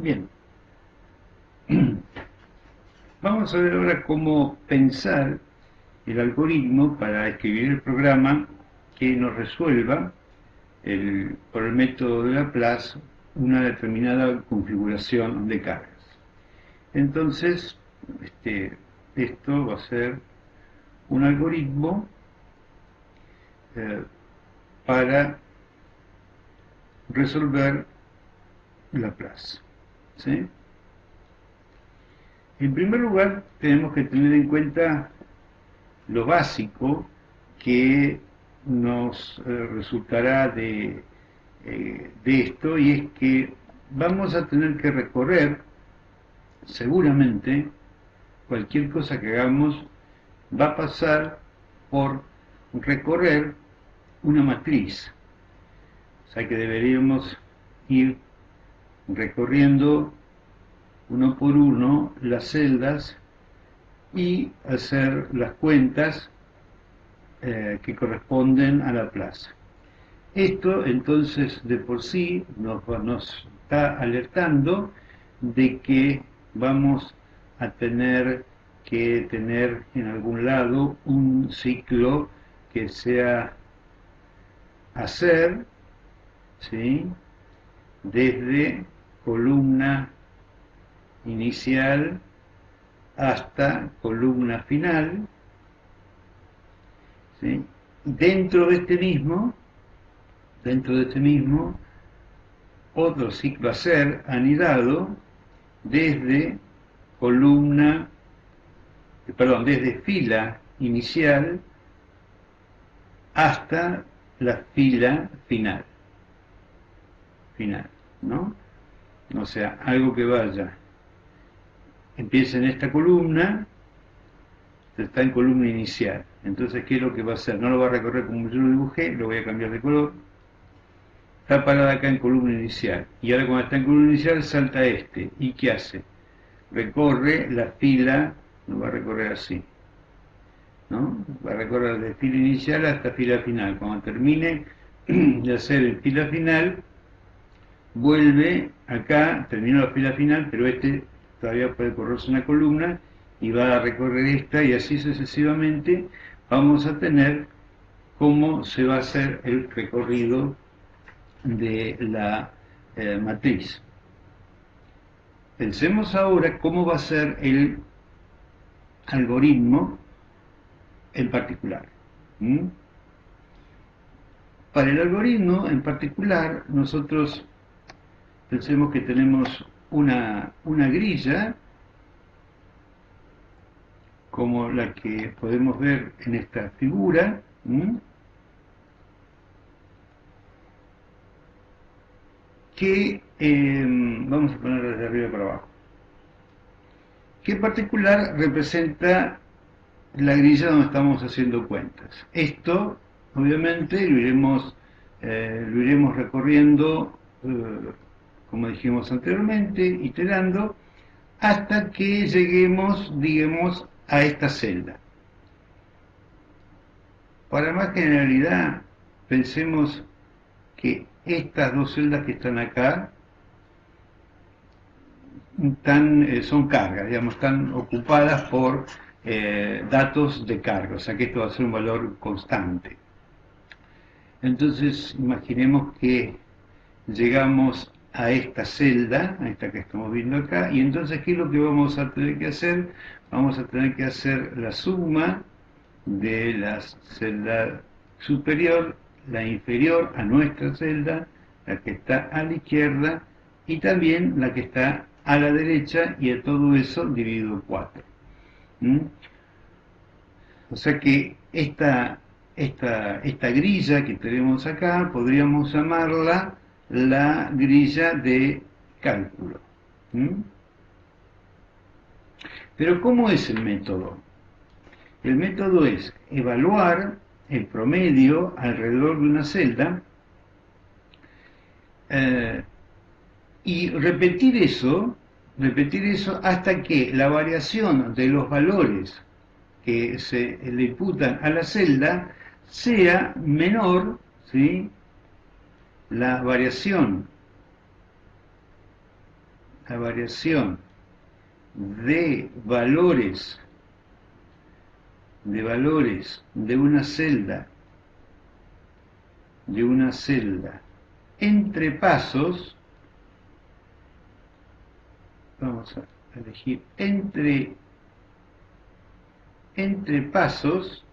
Bien, vamos a ver ahora cómo pensar el algoritmo para escribir el programa que nos resuelva por el método de Laplace una determinada configuración de cargas. Entonces, esto va a ser un algoritmo para resolver Laplace, ¿sí? En primer lugar, tenemos que tener en cuenta lo básico que nos resultará de esto, y es que vamos a tener que recorrer, seguramente, cualquier cosa que hagamos va a pasar por recorrer una matriz. O sea que deberíamos ir recorriendo uno por uno las celdas y hacer las cuentas que corresponden a Laplace. Esto entonces de por sí nos está alertando de que vamos a tener que tener en algún lado un ciclo que sea hacer, ¿sí?, desde columna inicial hasta columna final, ¿sí? Dentro de este mismo, otro ciclo hacer anidado desde desde fila inicial hasta la fila final, ¿no? O sea, algo que empieza en esta columna, está en columna inicial. Entonces, ¿qué es lo que va a hacer? No lo va a recorrer como yo lo dibujé, lo voy a cambiar de color. Está parada acá en columna inicial. Y ahora cuando está en columna inicial salta este. ¿Y qué hace? Recorre la fila, no va a recorrer así, ¿no? Va a recorrer de fila inicial hasta fila final. Cuando termine de hacer el fila final, vuelve acá, terminó la fila final, pero todavía puede correrse una columna y va a recorrer esta, y así sucesivamente vamos a tener cómo se va a hacer el recorrido de la matriz. Pensemos ahora cómo va a ser el algoritmo en particular. Para el algoritmo en particular, nosotros pensemos que tenemos una grilla como la que podemos ver en esta figura, que vamos a ponerla desde arriba para abajo, que en particular representa la grilla donde estamos haciendo cuentas. Esto, obviamente, lo iremos recorriendo, como dijimos anteriormente, iterando, hasta que lleguemos, digamos, a esta celda. Para más generalidad, pensemos que estas dos celdas que están acá son cargas, digamos, están ocupadas por datos de carga, o sea que esto va a ser un valor constante. Entonces, imaginemos que llegamos a esta celda, a esta que estamos viendo acá, y entonces, ¿qué es lo que vamos a tener que hacer? Vamos a tener que hacer la suma de la celda superior, la inferior a nuestra celda, la que está a la izquierda, y también la que está a la derecha, y a todo eso dividido 4. O sea que esta grilla que tenemos acá, podríamos llamarla la grilla de cálculo. Pero ¿cómo es el método? El método es evaluar el promedio alrededor de una celda y repetir eso hasta que la variación de los valores que se le imputan a la celda sea menor, ¿sí?, la variación a variación de valores de una celda entre pasos, vamos a elegir entre pasos,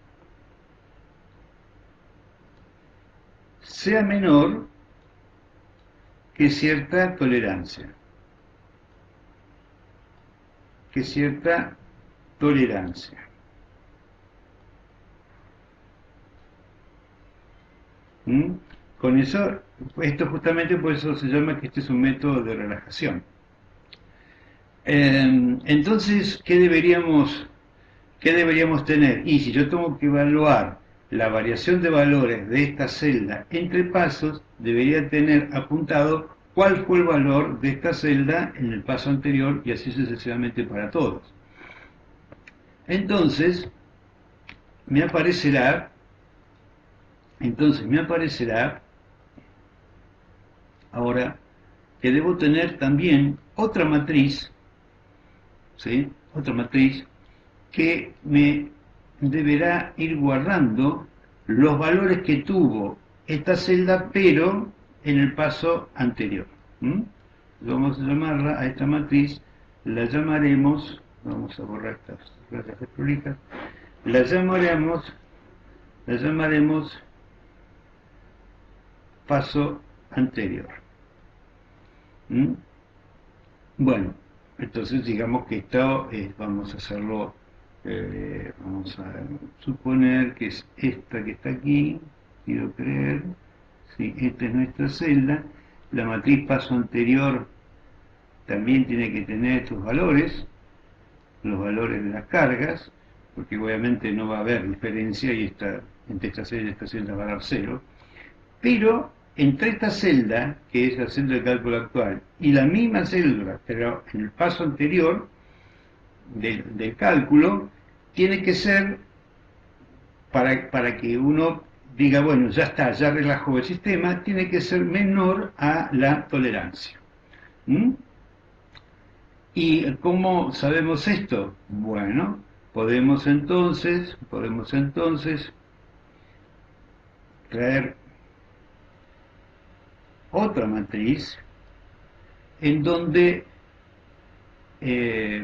sea menor que cierta tolerancia. Con eso, esto justamente por eso se llama que este es un método de relajación. Entonces, ¿qué deberíamos tener? Y si yo tengo que evaluar la variación de valores de esta celda entre pasos, debería tener apuntado cuál fue el valor de esta celda en el paso anterior y así sucesivamente para todos. Entonces, me aparecerá ahora que debo tener también otra matriz, ¿sí? Otra matriz que me deberá ir guardando los valores que tuvo esta celda, pero en el paso anterior. Vamos a llamarla a esta matriz, la llamaremos, vamos a borrar estas rayas prolijas, la llamaremos paso anterior. Bueno, entonces digamos que esto vamos a hacerlo, vamos a suponer que es esta que está aquí, quiero creer, sí, esta es nuestra celda, la matriz paso anterior también tiene que tener estos valores, los valores de las cargas, porque obviamente no va a haber diferencia y entre esta celda y esta celda va a dar 0, pero entre esta celda, que es la celda de cálculo actual, y la misma celda, pero en el paso anterior del cálculo, tiene que ser, para que uno diga, bueno, ya está, ya relajó el sistema, tiene que ser menor a la tolerancia. ¿Y cómo sabemos esto? Bueno, podemos entonces traer otra matriz en donde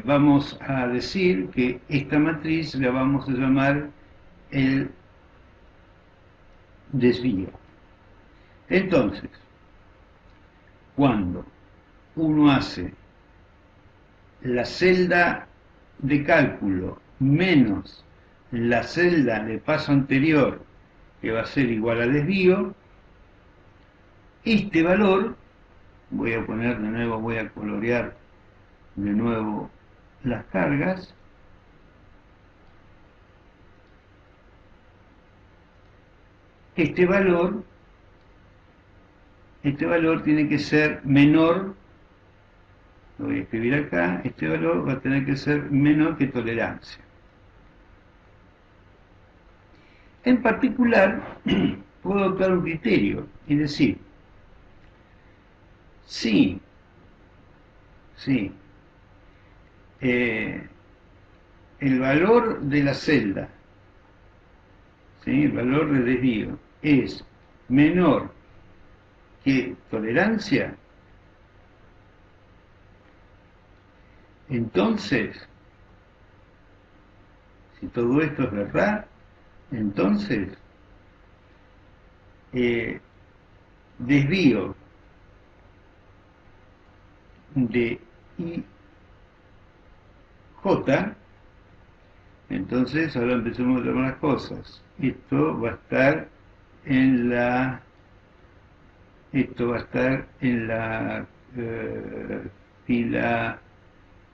vamos a decir que esta matriz la vamos a llamar el desvío. Entonces, cuando uno hace la celda de cálculo menos la celda de paso anterior, que va a ser igual al desvío, este valor, voy a poner de nuevo, voy a colorear de nuevo las cargas, este valor tiene que ser menor, lo voy a escribir acá, este valor va a tener que ser menor que tolerancia. En particular, puedo adoptar un criterio, es decir, si el valor de la celda, ¿sí? El valor de desvío es menor que tolerancia, entonces, si todo esto es verdad, entonces desvío de IJ, entonces ahora empecemos a llamar las cosas. Esto va a estar en la fila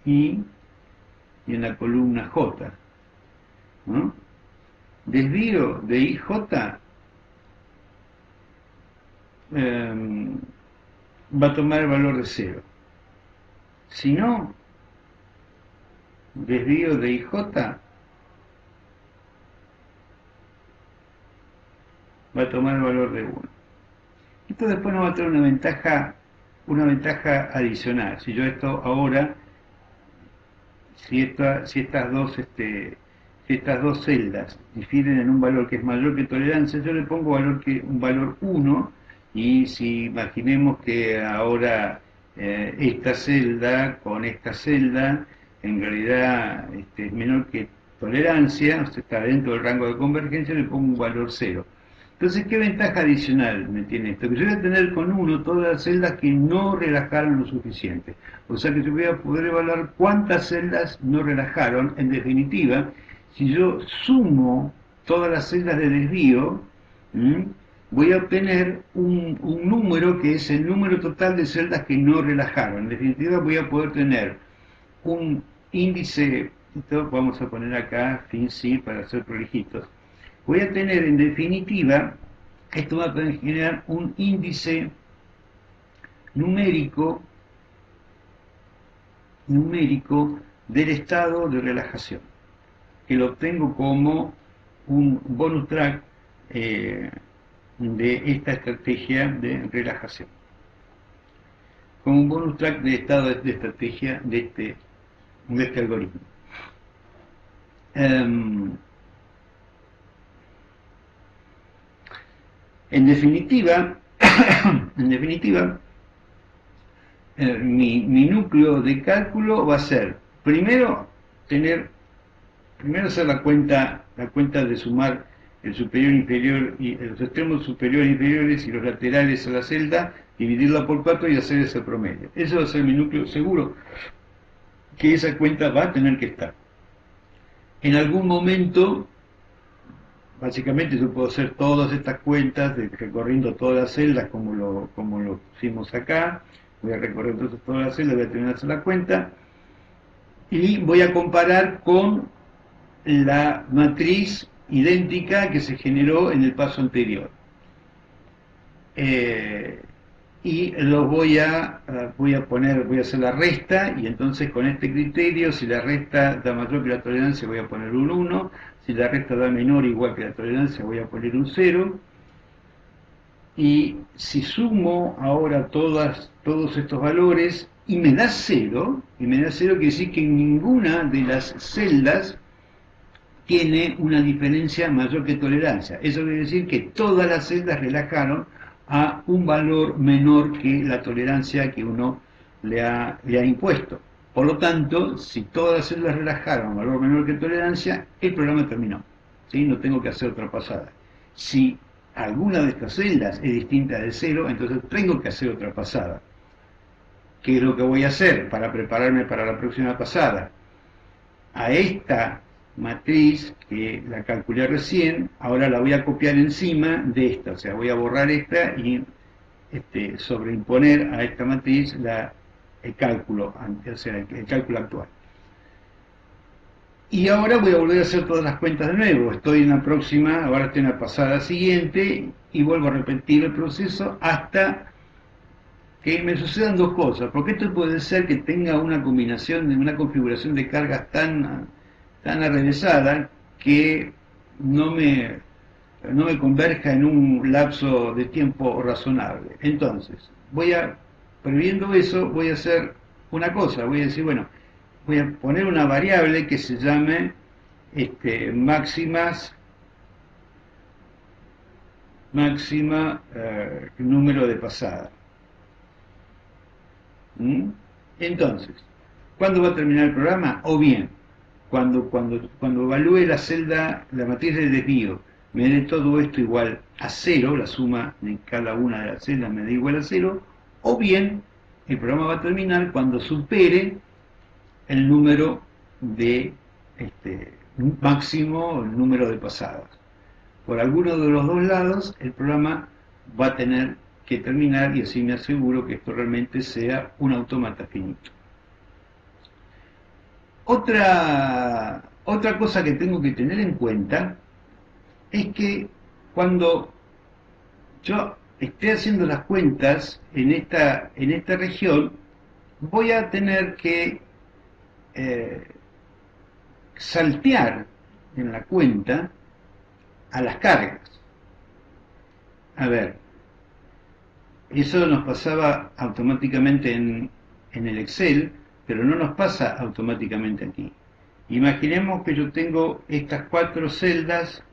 I y en la columna J, ¿no? Desvío de IJ va a tomar el valor de 0. Si no, desvío de IJ va a tomar el valor de 1. Esto después nos va a tener una ventaja una ventaja adicional. Si yo esto ahora, si estas dos celdas difieren en un valor que es mayor que tolerancia, yo le pongo un valor 1, y si imaginemos que ahora esta celda con esta celda en realidad es menor que tolerancia, o sea, está dentro del rango de convergencia, le pongo un valor 0. Entonces, ¿qué ventaja adicional me tiene esto? Que yo voy a tener con 1 todas las celdas que no relajaron lo suficiente. O sea que yo voy a poder evaluar cuántas celdas no relajaron. En definitiva, si yo sumo todas las celdas de desvío, voy a obtener un número que es el número total de celdas que no relajaron. En definitiva, voy a poder tener un índice, esto vamos a poner acá, fin sí, para ser prolijitos. Voy a tener, en definitiva, esto va a generar un índice numérico del estado de relajación, que lo obtengo como un bonus track de esta estrategia de relajación, como un bonus track de estado de estrategia de este algoritmo. En definitiva, mi núcleo de cálculo va a ser primero hacer la cuenta de sumar el superior inferior y los extremos superiores e inferiores y los laterales a la celda, dividirla por 4 y hacer ese promedio. Eso va a ser mi núcleo seguro, que esa cuenta va a tener que estar. En algún momento, básicamente yo puedo hacer todas estas cuentas recorriendo todas las celdas como lo hicimos acá. Voy a recorrer entonces todas las celdas, voy a terminar de hacer la cuenta y voy a comparar con la matriz idéntica que se generó en el paso anterior. Y los voy a hacer la resta, y entonces con este criterio, si la resta da mayor que la tolerancia, voy a poner un 1, si la resta da menor o igual que la tolerancia, voy a poner un 0, y si sumo ahora todos estos valores y me da 0, quiere decir que ninguna de las celdas tiene una diferencia mayor que tolerancia. Eso quiere decir que todas las celdas relajaron a un valor menor que la tolerancia que uno le ha impuesto. Por lo tanto, si todas las celdas relajaron a un valor menor que tolerancia, el programa terminó. ¿Sí? No tengo que hacer otra pasada. Si alguna de estas celdas es distinta de 0, entonces tengo que hacer otra pasada. ¿Qué es lo que voy a hacer para prepararme para la próxima pasada? A esta matriz que la calculé recién, ahora la voy a copiar encima de esta, o sea, voy a borrar esta y sobreimponer a esta matriz el cálculo actual. Y ahora voy a volver a hacer todas las cuentas de nuevo. Estoy en la próxima, ahora estoy en la pasada siguiente, y vuelvo a repetir el proceso hasta que me sucedan dos cosas, porque esto puede ser que tenga una configuración de cargas tan arrevesada que no me converja en un lapso de tiempo razonable. Entonces, previendo eso, voy a hacer una cosa, voy a decir, bueno, voy a poner una variable que se llame máxima número de pasadas. Entonces, ¿cuándo va a terminar el programa? O bien, cuando evalúe la matriz de desvío, me dé todo esto igual a 0, la suma de cada una de las celdas me da igual a 0, o bien, el programa va a terminar cuando supere el número de máximo, el número de pasadas. Por alguno de los dos lados, el programa va a tener que terminar, y así me aseguro que esto realmente sea un autómata finito. Otra cosa que tengo que tener en cuenta es que cuando yo esté haciendo las cuentas en esta región, voy a tener que saltear en la cuenta a las cargas. A ver, Eso nos pasaba automáticamente en el Excel, pero no nos pasa automáticamente aquí. Imaginemos que yo tengo estas 4 celdas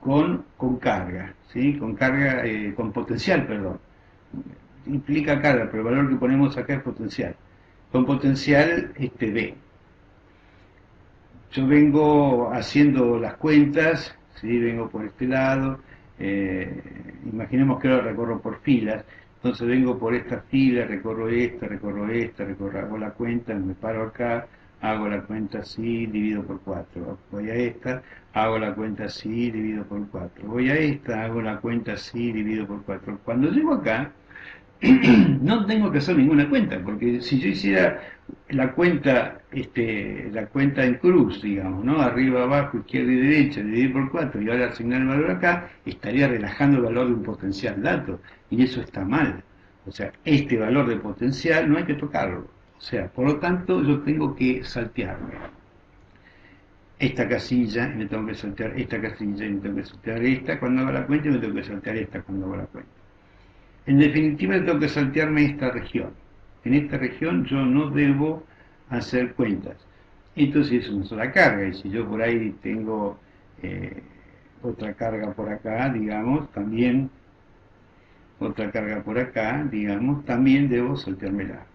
con carga, ¿sí? Con carga, con potencial, perdón. Implica carga, pero el valor que ponemos acá es potencial. Con potencial B. Yo vengo haciendo las cuentas, ¿sí? Vengo por este lado, imaginemos que ahora recorro por filas, entonces vengo por esta fila, recorro esta, hago la cuenta, me paro acá, hago la cuenta así, divido por 4, voy a esta, hago la cuenta así, divido por 4, voy a esta, hago la cuenta así, divido por 4. Cuando llego acá, no tengo que hacer ninguna cuenta, porque si yo hiciera la cuenta en cruz, digamos, ¿no? Arriba, abajo, izquierda y derecha, dividir por 4 y ahora asignar el valor acá, estaría relajando el valor de un potencial dato, y eso está mal. O sea, este valor de potencial no hay que tocarlo. O sea, por lo tanto, yo tengo que saltearme esta casilla y me tengo que saltear esta casilla y me tengo que saltear esta cuando hago la cuenta y me tengo que saltear esta cuando hago la cuenta. En definitiva, tengo que saltearme esta región. En esta región yo no debo hacer cuentas. Entonces es una sola carga, y si yo por ahí tengo otra carga por acá, digamos, también otra carga por acá, digamos, también debo salteármela.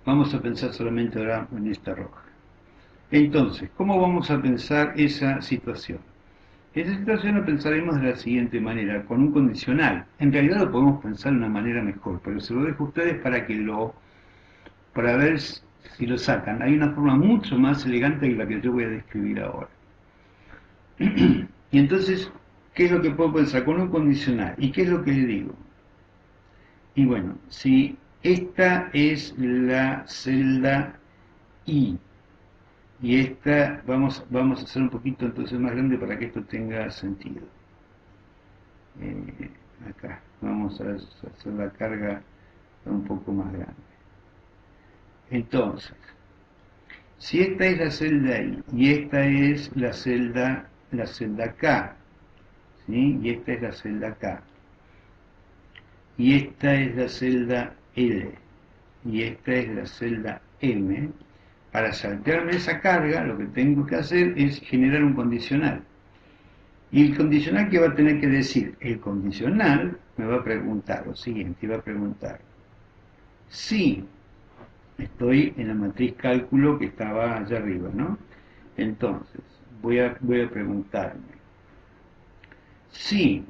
Vamos a pensar solamente ahora en esta roja. Entonces, ¿cómo vamos a pensar esa situación? Esa situación la pensaremos de la siguiente manera, con un condicional. En realidad lo podemos pensar de una manera mejor, pero se lo dejo a ustedes para ver si lo sacan. Hay una forma mucho más elegante que la que yo voy a describir ahora. Y entonces, ¿qué es lo que puedo pensar? Con un condicional. ¿Y qué es lo que le digo? Y bueno, si esta es la celda I, y esta, vamos a hacer un poquito entonces más grande para que esto tenga sentido. Acá, vamos a hacer la carga un poco más grande. Entonces, si esta es la celda I y esta es la celda K, ¿sí? Y esta es la celda K, y esta es la celda L, y esta es la celda M, para saltearme esa carga, lo que tengo que hacer es generar un condicional. Y el condicional, ¿qué va a tener que decir? El condicional me va a preguntar lo siguiente, va a preguntar si estoy en la matriz cálculo que estaba allá arriba, ¿no? Entonces, voy a preguntarme si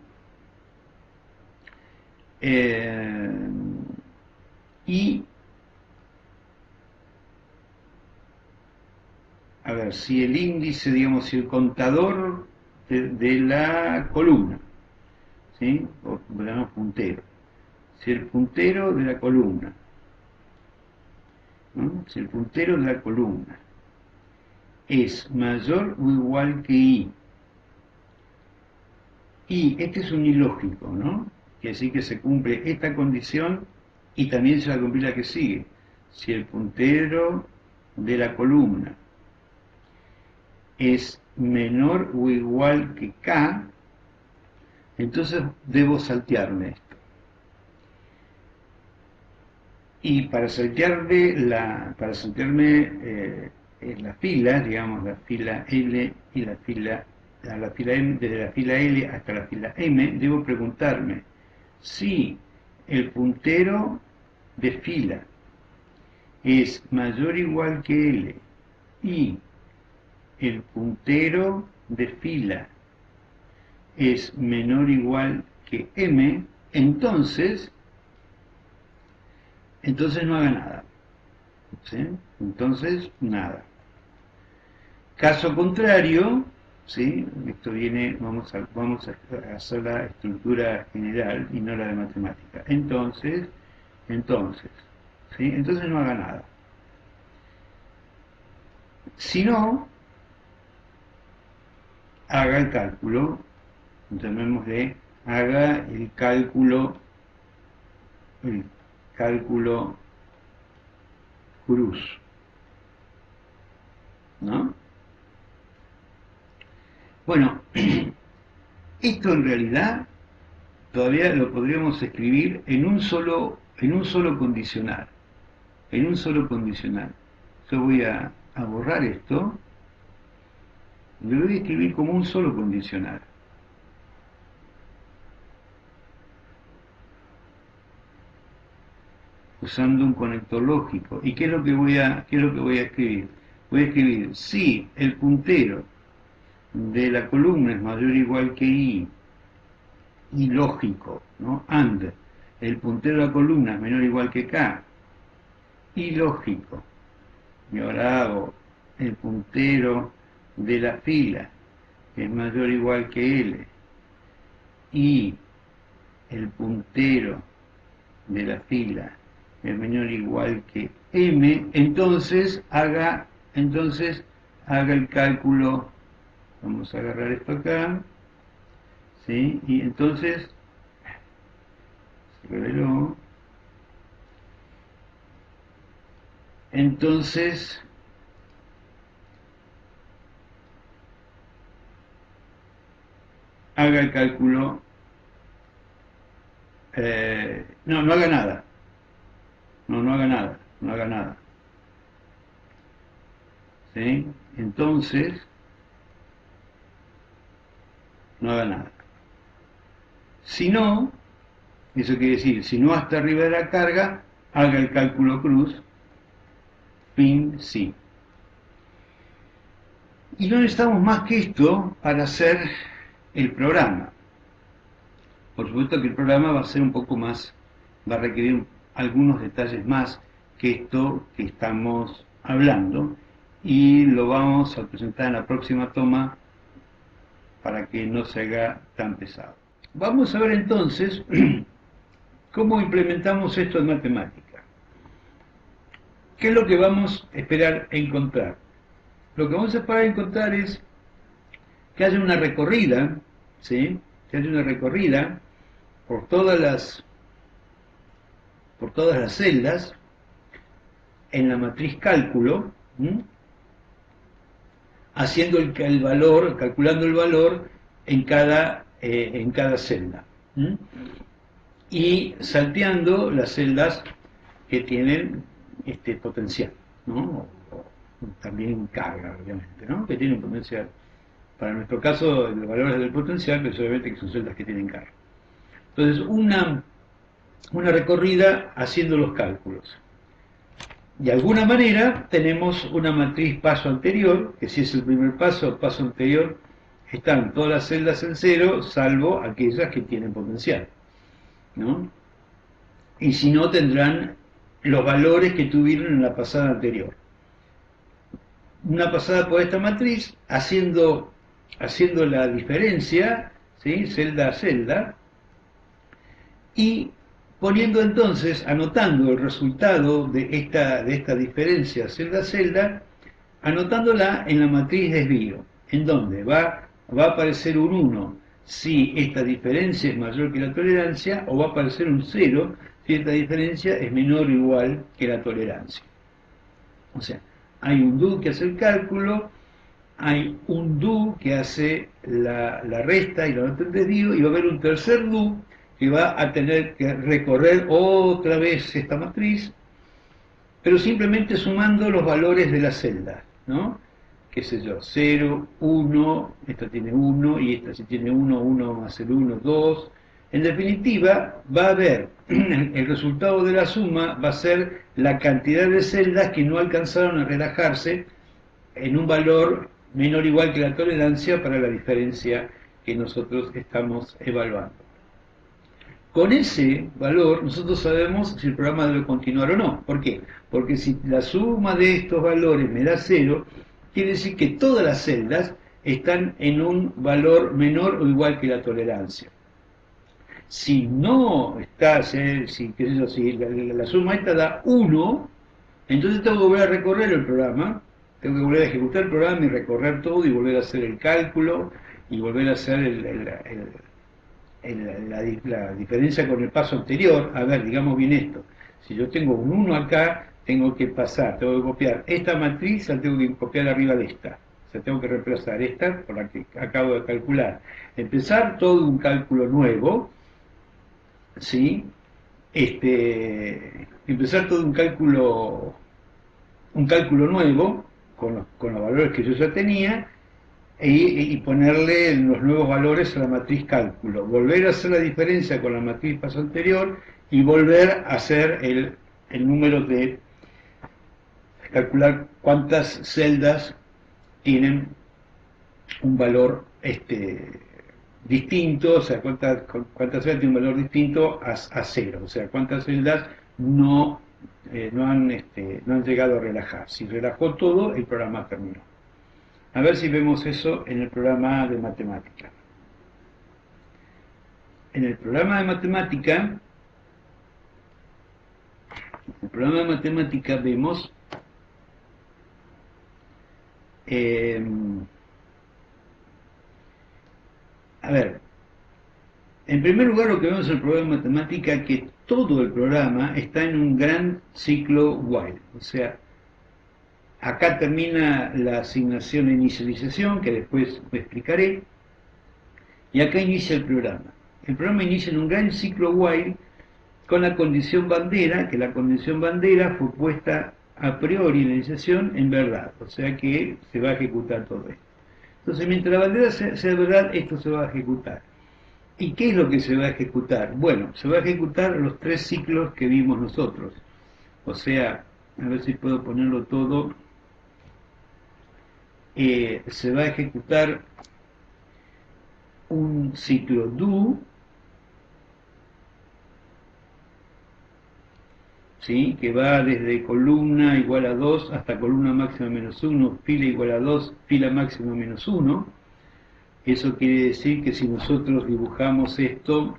y a ver, si el índice, digamos, si el contador de la columna, ¿sí? O llamamos puntero. Si el puntero de la columna, ¿no? Si el puntero de la columna es mayor o igual que I, y este es un ilógico, ¿no? Quiere decir que se cumple esta condición y también se va a cumplir la que sigue. Si el puntero de la columna es menor o igual que K, entonces debo saltearme esto. Y para saltearme en la fila, digamos, la fila L y la fila M, desde la fila L hasta la fila M, debo preguntarme si el puntero de fila es mayor o igual que L y el puntero de fila es menor o igual que M, entonces no haga nada. ¿Sí? Entonces, nada. Caso contrario, ¿sí? Esto viene, vamos a hacer la estructura general y no la de matemática. Entonces, ¿sí? Entonces no haga nada. Si no, haga el cálculo, llamémosle, haga el cálculo cruz, ¿no? Bueno, Esto en realidad todavía lo podríamos escribir en un solo condicional. En un solo condicional. Yo voy a borrar esto. Lo voy a escribir como un solo condicional. Usando un conector lógico. ¿Y qué es lo que voy a escribir? Voy a escribir si el puntero de la columna es mayor o igual que i lógico, ¿no? And el puntero de la columna es menor o igual que k, y lógico. Y ahora hago el puntero de la fila que es mayor o igual que l, y el puntero de la fila es menor o igual que m, entonces haga el cálculo. Vamos a agarrar esto acá, ¿sí? Y entonces se reveló. Entonces haga el cálculo. No haga nada. No haga nada. ¿Sí? Entonces no haga nada. Si no, eso quiere decir, si no hasta arriba de la carga, haga el cálculo cruz, fin, sí. Y no necesitamos más que esto para hacer el programa. Por supuesto que el programa va a ser un poco más, va a requerir algunos detalles más que esto que estamos hablando, y lo vamos a presentar en la próxima toma para que no se haga tan pesado. Vamos a ver entonces cómo implementamos esto en matemática. ¿Qué es lo que vamos a esperar encontrar? Lo que vamos a esperar encontrar es que haya una recorrida, ¿sí? Que haya una recorrida por todas las celdas en la matriz cálculo, haciendo el valor, calculando el valor en cada celda, y salteando las celdas que tienen potencial, ¿no? O también carga, obviamente, ¿no? Que tienen potencial. Para nuestro caso, el valor es del potencial, pero obviamente que son celdas que tienen carga. Entonces, una recorrida haciendo los cálculos. De alguna manera tenemos una matriz paso anterior, que si es el primer paso anterior, están todas las celdas en cero, salvo aquellas que tienen potencial, ¿no? Y si no, tendrán los valores que tuvieron en la pasada anterior. Una pasada por esta matriz, haciendo la diferencia, ¿sí? Celda a celda, y poniendo entonces, anotando el resultado de esta diferencia celda a celda, anotándola en la matriz desvío, en donde va a aparecer un 1 si esta diferencia es mayor que la tolerancia, o va a aparecer un 0 si esta diferencia es menor o igual que la tolerancia. O sea, hay un do que hace el cálculo, hay un do que hace la resta y la nota en desvío, y va a haber un tercer do que va a tener que recorrer otra vez esta matriz, pero simplemente sumando los valores de la celda, ¿no? Qué sé yo, 0, 1, esta tiene 1, y esta si tiene 1, 1 más el 1, 2. En definitiva, va a haber, el resultado de la suma va a ser la cantidad de celdas que no alcanzaron a relajarse en un valor menor o igual que la tolerancia para la diferencia que nosotros estamos evaluando. Con ese valor nosotros sabemos si el programa debe continuar o no. ¿Por qué? Porque si la suma de estos valores me da 0, quiere decir que todas las celdas están en un valor menor o igual que la tolerancia. Si no está, si la suma esta da 1, entonces tengo que volver a recorrer el programa, tengo que volver a ejecutar el programa y recorrer todo y volver a hacer el cálculo y volver a hacer la diferencia con el paso anterior. A ver, digamos bien esto. Si yo tengo un 1 acá, tengo que copiar esta matriz, la tengo que copiar arriba de esta, O sea, tengo que reemplazar esta por la que acabo de calcular. Empezar todo un cálculo nuevo, ¿sí? Empezar todo un cálculo nuevo con los valores que yo ya tenía y ponerle los nuevos valores a la matriz cálculo. Volver a hacer la diferencia con la matriz paso anterior y volver a hacer el número de calcular cuántas celdas tienen un valor distinto, o sea, cuántas celdas tienen un valor distinto a cero, o sea, cuántas celdas no han llegado a relajar. Si relajó todo, el programa terminó. A ver si vemos eso en el programa de matemática. En el programa de matemática, vemos a ver, en primer lugar lo que vemos en el programa de matemática es que todo el programa está en un gran ciclo while, o sea, acá termina la asignación e inicialización, que después me explicaré, y acá inicia el programa. El programa inicia en un gran ciclo while con la condición bandera, que la condición bandera fue puesta a priori en la inicialización en verdad, o sea que se va a ejecutar todo esto. Entonces, mientras la bandera sea verdad, esto se va a ejecutar. ¿Y qué es lo que se va a ejecutar? Bueno, se va a ejecutar los 3 ciclos que vimos nosotros. O sea, a ver si puedo ponerlo todo. Se va a ejecutar un ciclo do, ¿sí? Que va desde columna igual a 2 hasta columna máxima menos 1, fila igual a 2, fila máxima menos 1. Eso quiere decir que si nosotros dibujamos esto,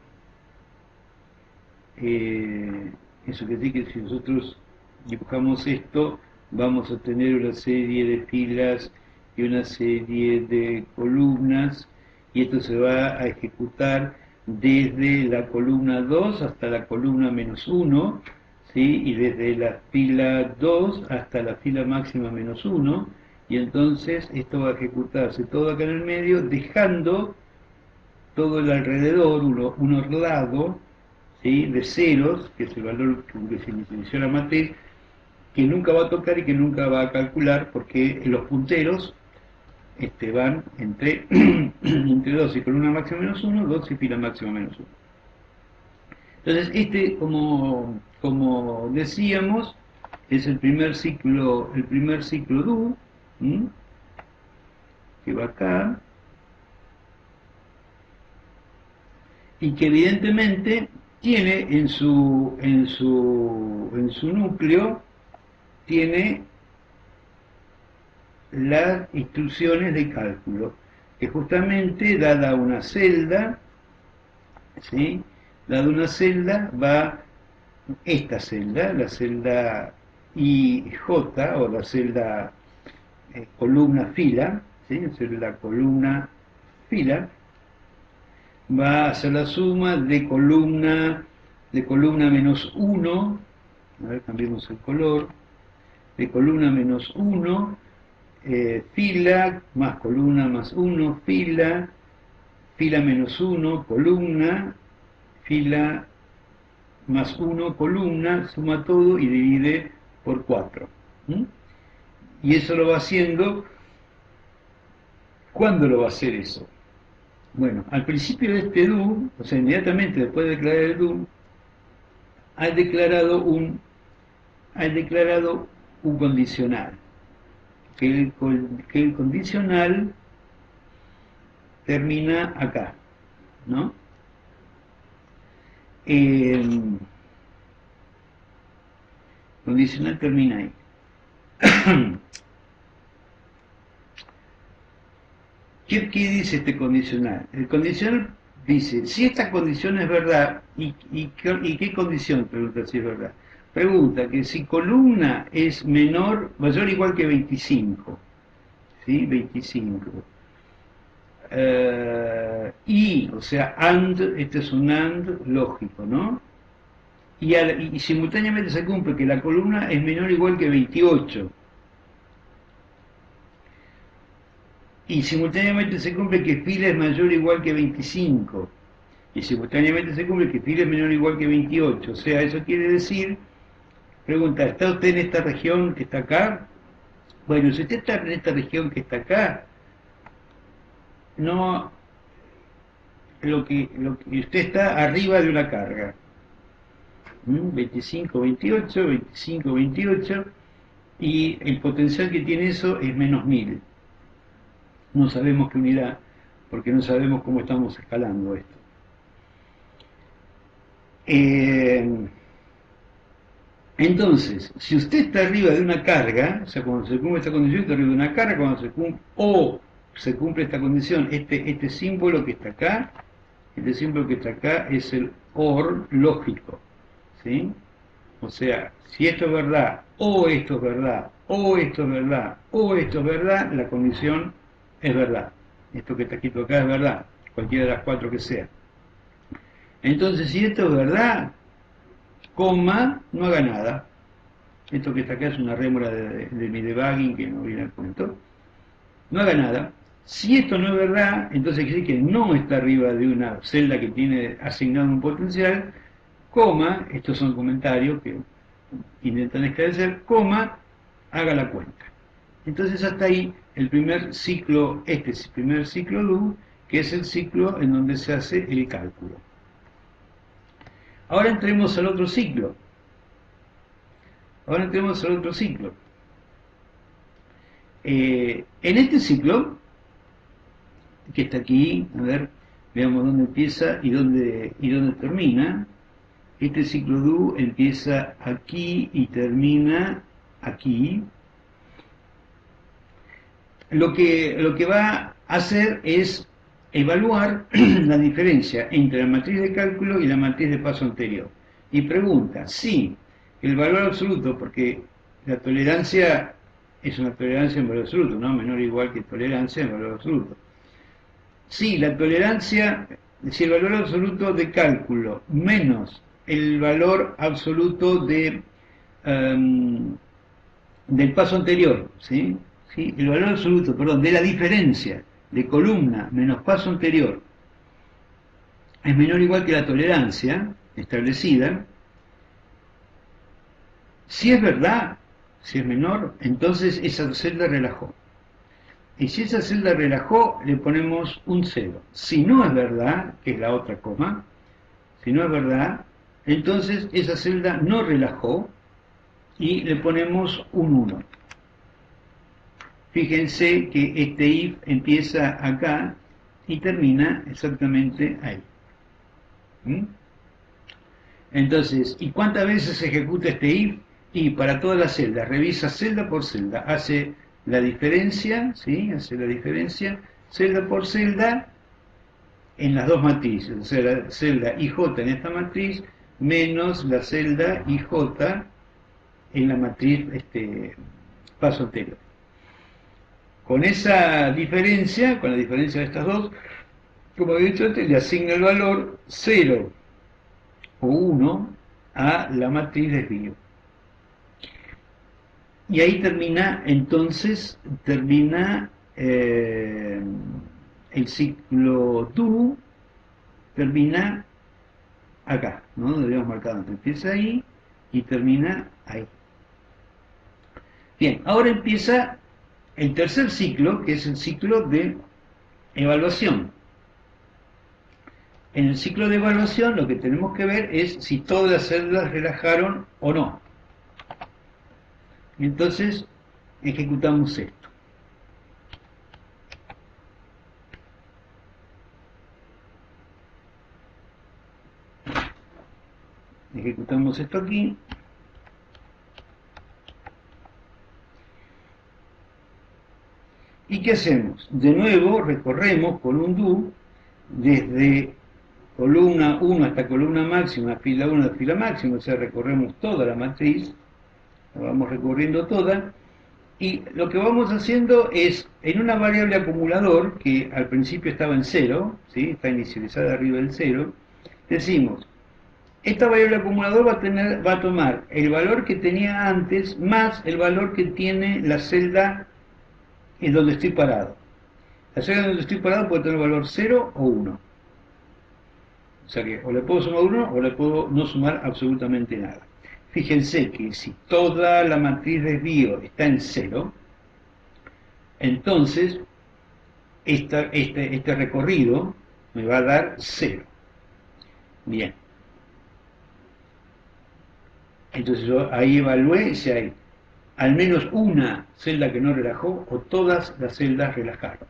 vamos a tener una serie de filas y una serie de columnas, y esto se va a ejecutar desde la columna 2 hasta la columna menos 1, ¿sí? Y desde la fila 2 hasta la fila máxima menos 1, y entonces esto va a ejecutarse todo acá en el medio, dejando todo el alrededor, un orlado, ¿sí? De ceros, que es el valor que se inició la matriz, que nunca va a tocar y que nunca va a calcular, porque los punteros van entre, entre 2 y columna máxima menos 1, 2 y fila máxima menos 1. Entonces, como decíamos, es el primer ciclo do, que va acá, y que evidentemente tiene en su núcleo, tiene las instrucciones de cálculo, que justamente dada una celda, ¿sí? Dada una celda va esta celda, la celda IJ, o la celda columna fila, ¿sí? La columna fila va a hacer la suma de columna menos 1, a ver, cambiemos el color, de columna menos 1, fila más columna más 1, fila menos 1, columna, fila más 1, columna, suma todo y divide por 4. Y eso lo va haciendo. ¿Cuándo lo va a hacer eso? Bueno, al principio de este do, o sea, inmediatamente después de declarar el do, ha declarado un condicional. Que el condicional termina acá, ¿no? Condicional termina ahí. ¿Qué dice este condicional? El condicional dice, si esta condición es verdad, ¿y qué condición? Pregunta si es verdad. Pregunta que si columna es mayor o igual que 25, ¿sí? 25. O sea, AND, este es un AND lógico, ¿no? Y simultáneamente se cumple que la columna es menor o igual que 28. y simultáneamente se cumple que fila es mayor o igual que 25, y simultáneamente se cumple que fila es menor o igual que 28, o sea, eso quiere decir, pregunta, ¿está usted en esta región que está acá? Bueno, si usted está en esta región que está acá, no, lo que usted está arriba de una carga, 25, 28, 25, 28, y el potencial que tiene eso es menos 1000. No sabemos qué unidad, porque no sabemos cómo estamos escalando esto. Entonces, si usted está arriba de una carga, o sea, cuando se cumple esta condición, está arriba de una carga, cuando se cumple esta condición, este símbolo que está acá, este símbolo que está acá es el OR lógico, ¿sí? O sea, si esto es verdad, o esto es verdad, o esto es verdad, o esto es verdad, la condición es verdad. Esto que está escrito acá es verdad, cualquiera de las cuatro que sea. Entonces, si esto es verdad, coma, no haga nada. Esto que está acá es una rémora de mi debugging que no viene al cuento. No haga nada. Si esto no es verdad, entonces quiere decir que no está arriba de una celda que tiene asignado un potencial, coma, estos son comentarios que intentan esclarecer, coma, haga la cuenta. Entonces hasta ahí el primer ciclo, este es el primer ciclo do, que es el ciclo en donde se hace el cálculo. Ahora entremos al otro ciclo. En este ciclo, que está aquí, a ver, veamos dónde empieza y dónde termina. Este ciclo do empieza aquí y termina aquí. Lo que va a hacer es evaluar la diferencia entre la matriz de cálculo y la matriz de paso anterior. Y pregunta si el valor absoluto, porque la tolerancia es una tolerancia en valor absoluto, ¿no? Menor o igual que tolerancia en valor absoluto. Si la tolerancia, si el valor absoluto de cálculo menos el valor absoluto del paso anterior, ¿sí? ¿Sí? El valor absoluto, perdón, de la diferencia de columna menos paso anterior es menor o igual que la tolerancia establecida, si es verdad, si es menor, entonces esa celda relajó. Y si esa celda relajó, le ponemos un 0. Si no es verdad, que es la otra coma, si no es verdad, entonces esa celda no relajó y le ponemos un 1. Fíjense que este if empieza acá y termina exactamente ahí. Entonces, ¿y cuántas veces se ejecuta este if? Y para todas las celdas, revisa celda por celda, hace la diferencia, ¿sí? Hace la diferencia celda por celda en las dos matrices, o sea, la celda IJ en esta matriz menos la celda IJ en la matriz paso anterior. Con esa diferencia, con la diferencia de estas dos, como he dicho antes, le asigna el valor 0 o 1 a la matriz desvío. Y ahí termina, entonces, el ciclo do, termina acá, ¿no? Lo habíamos marcado antes. Empieza ahí y termina ahí. Bien, ahora empieza el tercer ciclo, que es el ciclo de evaluación. En el ciclo de evaluación lo que tenemos que ver es si todas las celdas relajaron o no. Entonces, ejecutamos esto. Ejecutamos esto aquí. ¿Y qué hacemos? De nuevo recorremos con un do desde columna 1 hasta columna máxima, fila 1 a fila máxima, o sea, recorremos toda la matriz, la vamos recorriendo toda, y lo que vamos haciendo es, en una variable acumulador, que al principio estaba en 0, ¿sí? Está inicializada arriba del 0, decimos, esta variable acumulador va a tomar el valor que tenía antes, más el valor que tiene la celda en donde estoy parado. La celda donde estoy parado puede tener valor 0 o 1. O sea que o le puedo sumar 1 o le puedo no sumar absolutamente nada. Fíjense que si toda la matriz de desvío está en 0, entonces este recorrido me va a dar 0. Bien. Entonces yo ahí evalué si hay al menos una celda que no relajó o todas las celdas relajaron.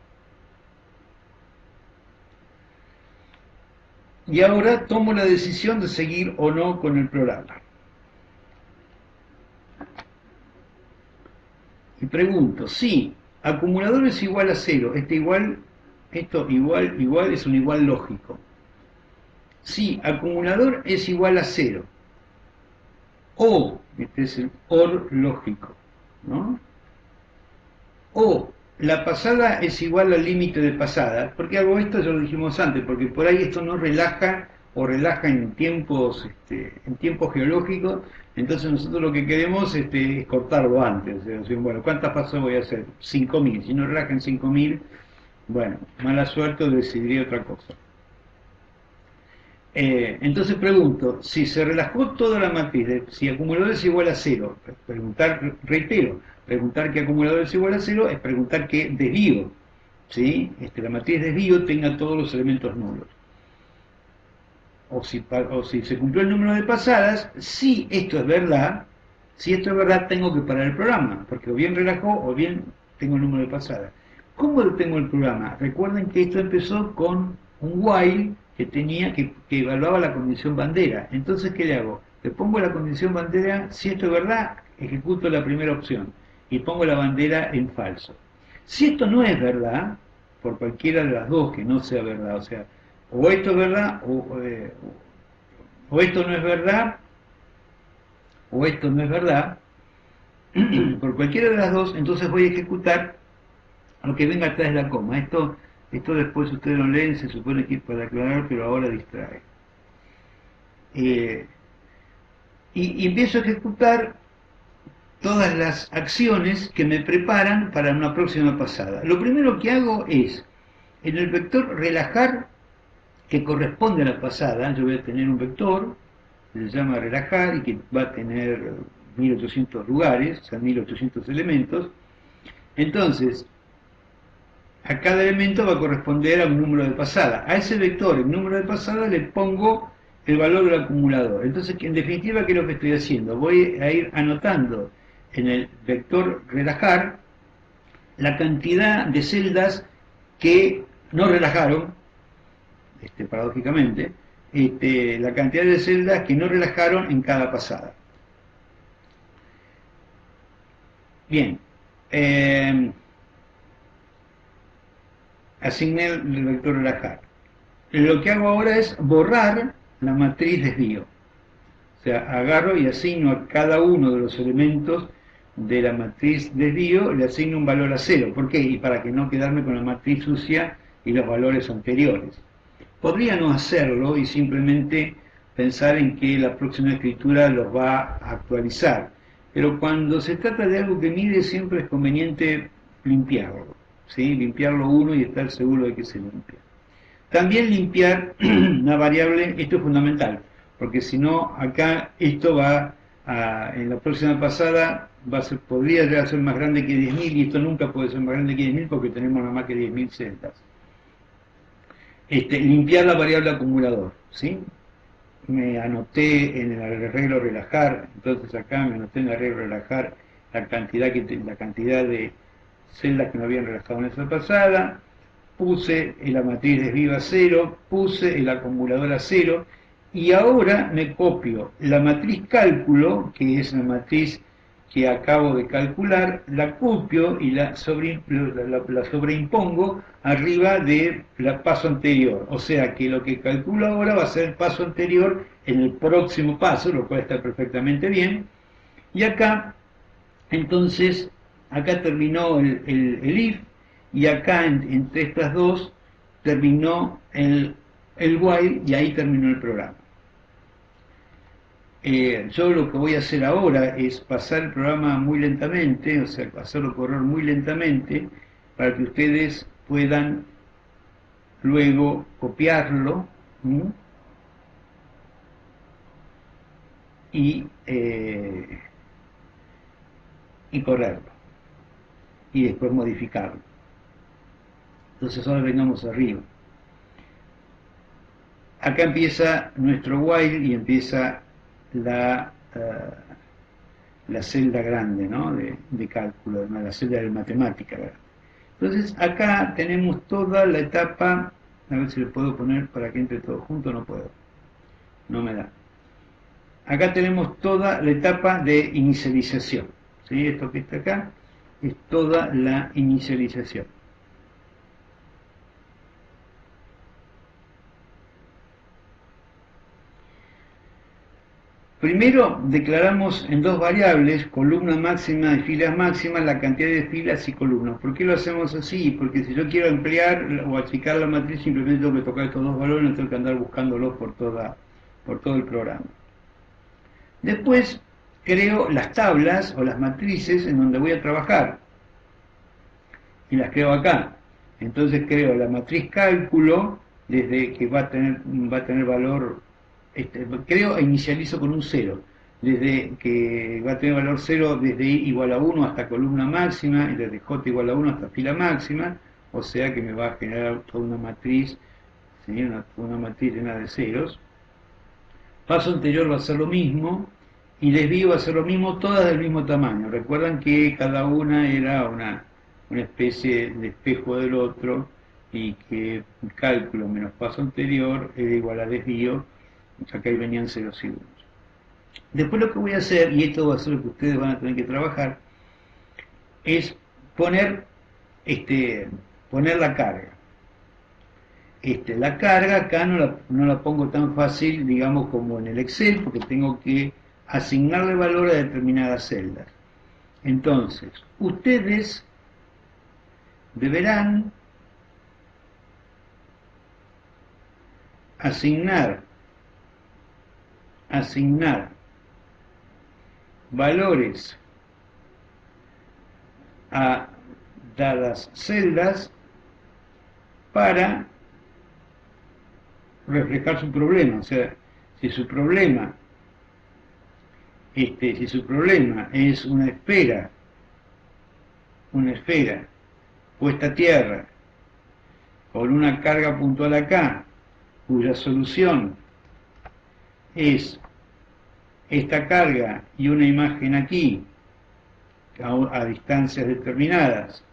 Y ahora tomo la decisión de seguir o no con el programa. Y pregunto, si acumulador es igual a 0, esto igual es un igual lógico. Si acumulador es igual a 0, o, este es el OR lógico, ¿no? O la pasada es igual al límite de pasada. ¿Por qué hago esto? Ya lo dijimos antes, porque por ahí esto no relaja o relaja en tiempos geológicos. Entonces nosotros lo que queremos es cortarlo antes. O sea, decir, bueno, ¿cuántas pasadas voy a hacer? 5.000. Si no relaja en 5.000, bueno, mala suerte o decidiré otra cosa. Entonces pregunto, si se relajó toda la matriz, si acumulador es igual a 0, preguntar que acumulador es igual a 0 es preguntar que desvío, ¿sí? La matriz desvío tenga todos los elementos nulos. O si se cumplió el número de pasadas, si esto es verdad, tengo que parar el programa, porque o bien relajó o bien tengo el número de pasadas. ¿Cómo tengo el programa? Recuerden que esto empezó con un while que evaluaba la condición bandera. Entonces, ¿qué le hago? Le pongo la condición bandera, si esto es verdad, ejecuto la primera opción y pongo la bandera en falso. Si esto no es verdad, por cualquiera de las dos que no sea verdad, o sea, o esto es verdad, o esto no es verdad, o esto no es verdad, por cualquiera de las dos, entonces voy a ejecutar lo que venga atrás de la coma. Esto después ustedes lo leen, se supone que es para aclarar, pero ahora distrae. Y empiezo a ejecutar todas las acciones que me preparan para una próxima pasada. Lo primero que hago es, en el vector relajar, que corresponde a la pasada, yo voy a tener un vector, que se llama relajar, y que va a tener 1800 lugares, o sea, 1800 elementos. Entonces, a cada elemento va a corresponder a un número de pasada. A ese vector, el número de pasada, le pongo el valor del acumulador. Entonces, en definitiva, ¿qué es lo que estoy haciendo? Voy a ir anotando en el vector relajar la cantidad de celdas que no relajaron, paradójicamente, la cantidad de celdas que no relajaron en cada pasada. Bien. Asigné el vector relajar. Lo que hago ahora es borrar la matriz desvío. O sea, agarro y asigno a cada uno de los elementos de la matriz desvío, le asigno un valor a 0. ¿Por qué? Y para que no quedarme con la matriz sucia y los valores anteriores. Podría no hacerlo y simplemente pensar en que la próxima escritura los va a actualizar. Pero cuando se trata de algo que mide, siempre es conveniente limpiarlo. ¿Sí? Limpiarlo uno y estar seguro de que se limpia. También limpiar una variable, esto es fundamental, porque si no, acá esto va en la próxima pasada, podría llegar a ser más grande que 10.000 y esto nunca puede ser más grande que 10.000 porque tenemos nada más que 10.000 celdas. Limpiar la variable acumulador, ¿sí? Me anoté en el arreglo relajar, entonces acá me anoté en el arreglo relajar la cantidad de celdas que no habían relajado en esa pasada, puse la matriz desvío a 0, puse el acumulador a 0, y ahora me copio la matriz cálculo, que es la matriz que acabo de calcular, la copio y la sobreimpongo arriba del paso anterior. O sea que lo que calculo ahora va a ser el paso anterior en el próximo paso, lo cual está perfectamente bien. Y acá, entonces, acá terminó el if, y acá entre estas dos terminó el while, y ahí terminó el programa. Yo lo que voy a hacer ahora es pasar el programa muy lentamente, o sea, hacerlo correr muy lentamente, para que ustedes puedan luego copiarlo y correrlo y después modificarlo. Entonces ahora vengamos arriba. Acá empieza nuestro while y empieza la celda grande, ¿no? de cálculo, la celda de matemática, ¿verdad? Entonces acá tenemos toda la etapa, a ver si le puedo poner para que entre todo junto, no puedo, no me da. Acá tenemos toda la etapa de inicialización, ¿sí? Esto que está acá es toda la inicialización. Primero declaramos en dos variables, columna máxima y filas máximas, la cantidad de filas y columnas. ¿Por qué lo hacemos así? Porque si yo quiero ampliar o achicar la matriz, simplemente tengo que tocar estos dos valores, no tengo que andar buscándolos por todo el programa. Después creo las tablas o las matrices en donde voy a trabajar. Y las creo acá. Entonces creo la matriz cálculo, desde que va a tener valor, creo e inicializo con un 0, desde que va a tener valor 0 desde i igual a 1 hasta columna máxima y desde j igual a 1 hasta fila máxima, o sea que me va a generar toda una matriz, ¿sí? una matriz llena de ceros. Paso anterior va a ser lo mismo y desvío va a ser lo mismo, todas del mismo tamaño. Recuerdan que cada una era una especie de espejo del otro y que cálculo menos paso anterior era igual a desvío. Acá ahí venían ceros y unos. Después lo que voy a hacer, y esto va a ser lo que ustedes van a tener que trabajar, es poner la carga. La carga acá no la pongo tan fácil, digamos, como en el Excel, porque tengo que asignarle valor a determinadas celdas. Entonces, ustedes deberán asignar valores a dadas celdas para reflejar su problema. O sea, si su problema es una esfera puesta a tierra con una carga puntual acá, cuya solución es esta carga y una imagen aquí a distancias determinadas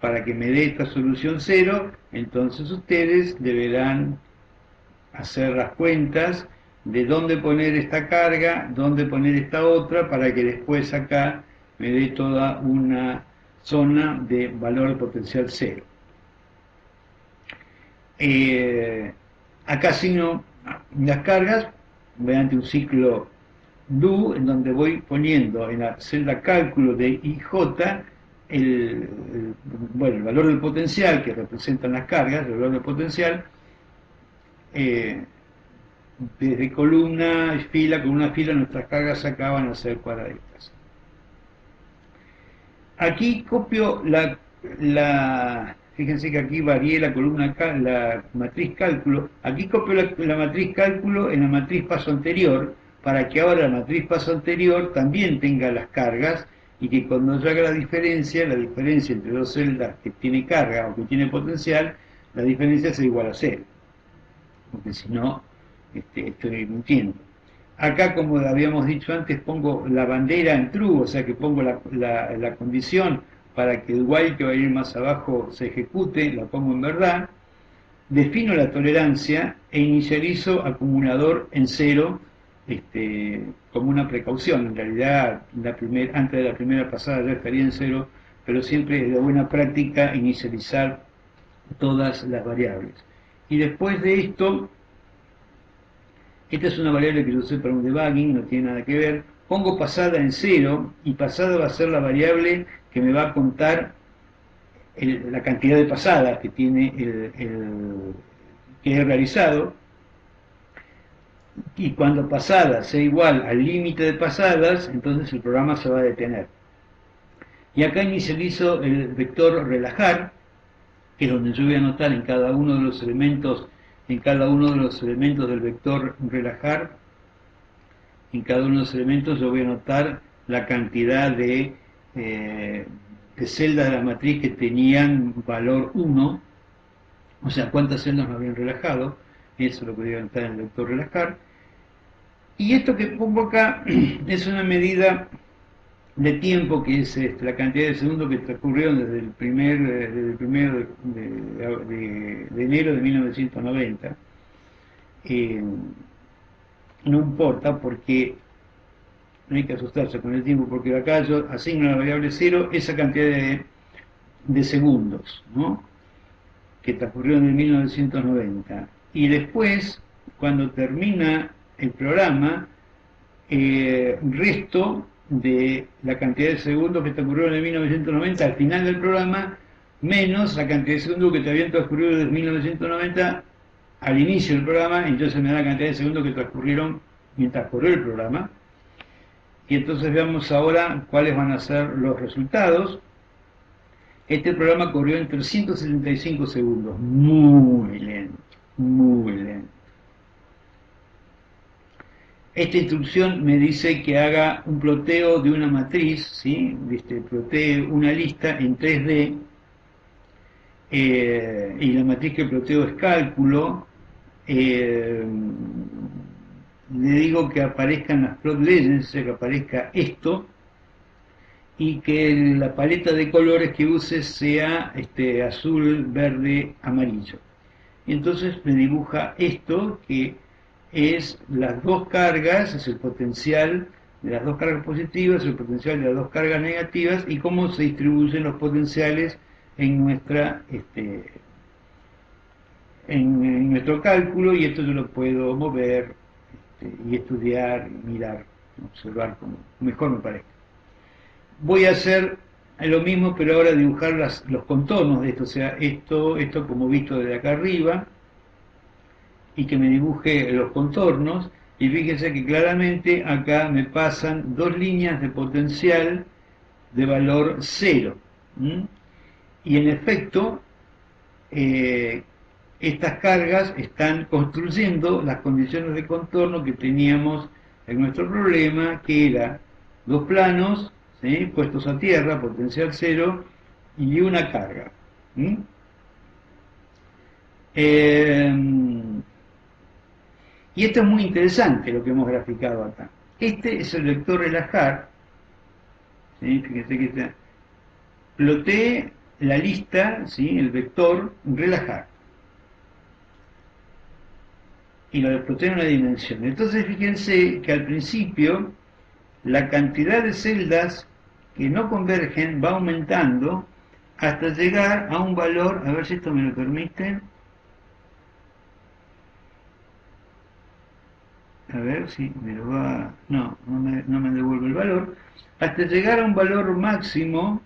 para que me dé esta solución 0, entonces ustedes deberán hacer las cuentas de dónde poner esta carga, dónde poner esta otra, para que después acá me dé toda una zona de valor potencial 0. Acá asigno las cargas mediante un ciclo do, en donde voy poniendo en la celda cálculo de IJ el valor del potencial que representan las cargas, el valor del potencial, desde columna y fila, con una fila nuestras cargas acá van a ser cuadraditas. Aquí copio fíjense que aquí varié la columna, la matriz cálculo, aquí copio la matriz cálculo en la matriz paso anterior, para que ahora la matriz paso anterior también tenga las cargas, y que cuando yo haga la diferencia entre dos celdas que tiene carga o que tiene potencial, la diferencia sea igual a 0, porque si no, estoy mintiendo. Acá, como habíamos dicho antes, pongo la bandera en true, o sea que pongo la condición para que el while que va a ir más abajo se ejecute, la pongo en verdad, defino la tolerancia e inicializo acumulador en 0, como una precaución. En realidad, antes de la primera pasada ya estaría en 0, pero siempre es de buena práctica inicializar todas las variables. Y después de esto, esta es una variable que yo usé para un debugging, no tiene nada que ver, pongo pasada en 0, y pasada va a ser la variable que me va a contar la cantidad de pasadas que tiene que he realizado, y cuando pasada sea igual al límite de pasadas, entonces el programa se va a detener. Y acá inicializo el vector relajar, que es donde yo voy a anotar en cada uno de los elementos, del vector relajar, en cada uno de los elementos yo voy a anotar la cantidad de celdas de la matriz que tenían valor 1, o sea, cuántas celdas me habían relajado. Eso es lo que voy a anotar en el vector relajar. Y esto que pongo acá es una medida de tiempo, que es la cantidad de segundos que transcurrieron desde el primero de enero de 1990. No importa, porque no hay que asustarse con el tiempo, porque acá yo asigno a la variable 0 esa cantidad de segundos, ¿no?, que transcurrieron en 1990. Y después, cuando termina el programa, resto de la cantidad de segundos que transcurrieron en 1990 al final del programa, menos la cantidad de segundos que te habían transcurrido desde 1990 al inicio del programa. Entonces me da la cantidad de segundos que transcurrieron mientras corrió el programa. Y entonces veamos ahora cuáles van a ser los resultados. Este programa corrió en 375 segundos, muy lento, muy lento. Esta instrucción me dice que haga un ploteo de una matriz, ¿sí? Plotee una lista en 3D, y la matriz que ploteo es cálculo. Le digo que aparezcan las plot legends, o sea, que aparezca esto, y que la paleta de colores que use sea azul, verde, amarillo. Y entonces me dibuja esto, que es las dos cargas, es el potencial de las dos cargas positivas, el potencial de las dos cargas negativas, y cómo se distribuyen los potenciales en nuestro cálculo. Y esto yo lo puedo mover y estudiar, y mirar, observar como mejor me parezca. Voy a hacer lo mismo, pero ahora dibujar los contornos de esto, o sea, esto como visto desde acá arriba, y que me dibuje los contornos. Y fíjense que claramente acá me pasan dos líneas de potencial de valor 0. Y en efecto, estas cargas están construyendo las condiciones de contorno que teníamos en nuestro problema, que era dos planos, ¿sí?, puestos a tierra, potencial 0, y una carga. Y esto es muy interesante, lo que hemos graficado acá. Este es el vector relajar, ¿sí? Fíjense que plotee la lista, ¿sí?, el vector relajar, y lo plotee en una dimensión. Entonces fíjense que al principio la cantidad de celdas que no convergen va aumentando hasta llegar a un valor, a ver si esto me lo permite, a ver si me lo va, no me devuelve el valor, hasta llegar a un valor máximo,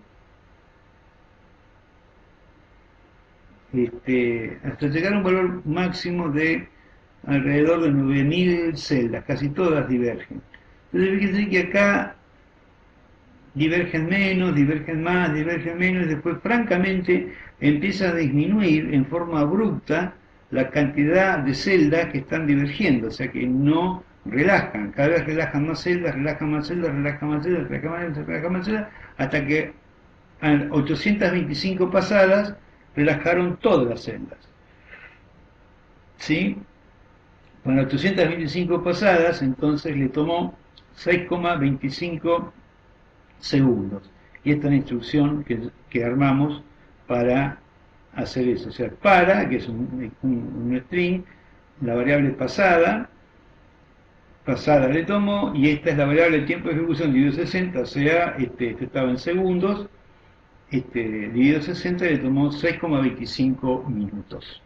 hasta llegar a un valor máximo de alrededor de 9000 celdas, casi todas divergen. Entonces fíjense que acá divergen menos, divergen más, divergen menos, y después francamente empieza a disminuir en forma abrupta la cantidad de celdas que están divergiendo, o sea que no relajan, cada vez relajan más celdas, relajan más celdas, relajan más celdas, relajan más celdas, relajan más celdas, hasta que a 825 pasadas relajaron todas las celdas. ¿Sí? Con 825 pasadas, entonces le tomó 6,25 segundos. Y esta es la instrucción que armamos para hacer eso. O sea, para, que es un string, la variable pasada le tomo, y esta es la variable de tiempo de ejecución dividido 60, o sea, este estaba en segundos, dividido 60 le tomó 6,25 minutos.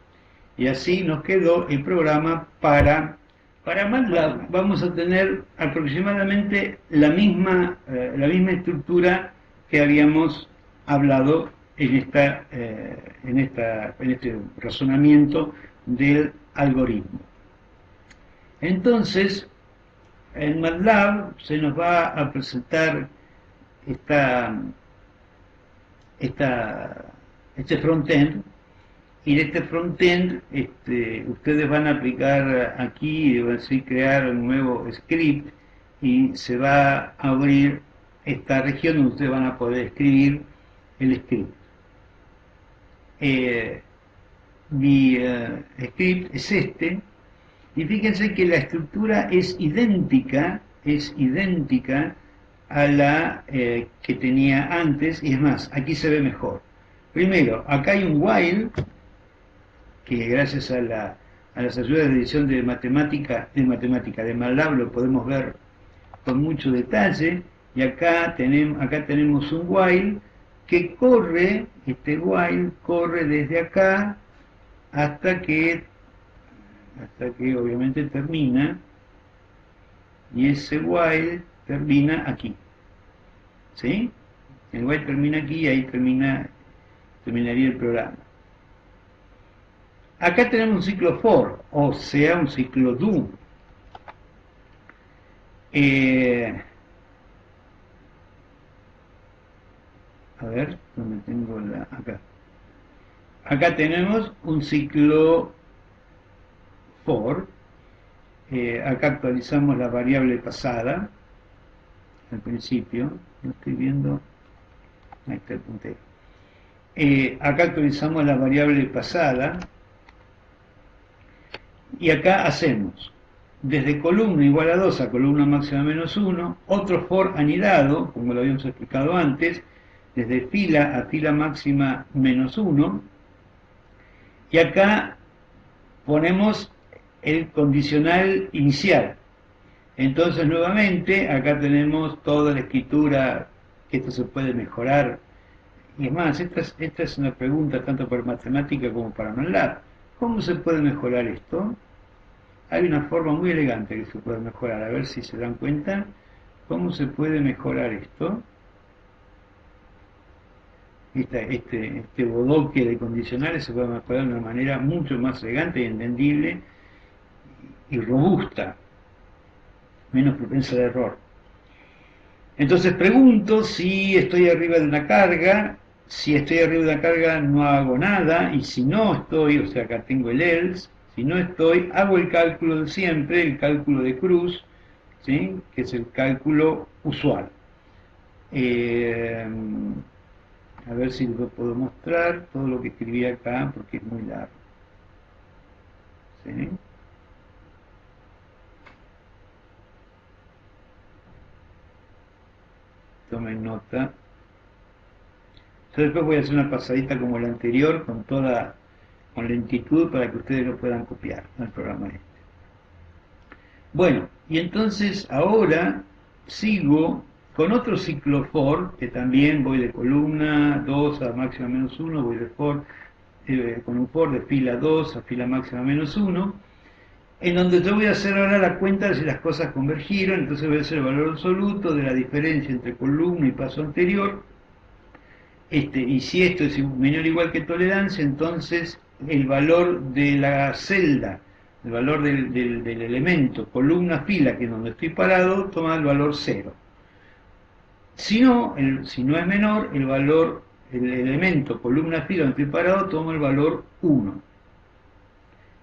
Y así nos quedó el programa para MATLAB. Vamos a tener aproximadamente la misma estructura que habíamos hablado en este razonamiento del algoritmo. Entonces, en MATLAB se nos va a presentar este frontend, y de este frontend ustedes van a aplicar aquí, van a decir crear un nuevo script y se va a abrir esta región donde ustedes van a poder escribir el script. Mi script es este, y fíjense que la estructura es idéntica a la que tenía antes, y es más, aquí se ve mejor. Primero, acá hay un while, que gracias a las ayudas de edición de de MATLAB lo podemos ver con mucho detalle, y acá tenemos un while que corre, este while corre desde acá hasta que obviamente termina, y ese while termina aquí, ¿sí? El while termina aquí y ahí terminaría el programa. Acá tenemos un ciclo for, o sea, un ciclo do. A ver, ¿dónde tengo acá? Acá tenemos un ciclo for. Acá actualizamos la variable pasada al principio. No estoy viendo. Ahí está el puntero. Acá actualizamos la variable pasada. Y acá hacemos desde columna igual a 2 a columna máxima menos 1, otro for anidado, como lo habíamos explicado antes, desde fila a fila máxima menos 1, y acá ponemos el condicional inicial. Entonces nuevamente acá tenemos toda la escritura, que esto se puede mejorar, y es más, esta es una pregunta tanto para matemática como para MATLAB. ¿Cómo se puede mejorar esto? Hay una forma muy elegante que se puede mejorar, a ver si se dan cuenta. ¿Cómo se puede mejorar esto? Este bodoque de condicionales se puede mejorar de una manera mucho más elegante y entendible y robusta, menos propensa al error. Entonces pregunto si estoy arriba de una carga. Si estoy arriba de una carga no hago nada, y si no estoy, o sea, acá tengo el else, si no estoy, hago el cálculo de siempre, el cálculo de cruz, ¿sí? Que es el cálculo usual. A ver si lo puedo mostrar, todo lo que escribí acá, porque es muy largo. ¿Sí? Tomen nota. Yo después voy a hacer una pasadita como la anterior, con lentitud, para que ustedes lo puedan copiar al programa este. Bueno, y entonces ahora sigo con otro ciclo for, que también voy de columna 2 a máxima menos 1, voy de for, con un for de fila 2 a fila máxima menos 1, en donde yo voy a hacer ahora la cuenta de si las cosas convergieron. Entonces voy a hacer el valor absoluto de la diferencia entre columna y paso anterior, y si esto es menor o igual que tolerancia, entonces el valor de la celda, el valor del elemento columna fila, que es donde estoy parado, toma el valor 0. Si no es menor, el elemento columna fila donde estoy parado toma el valor 1.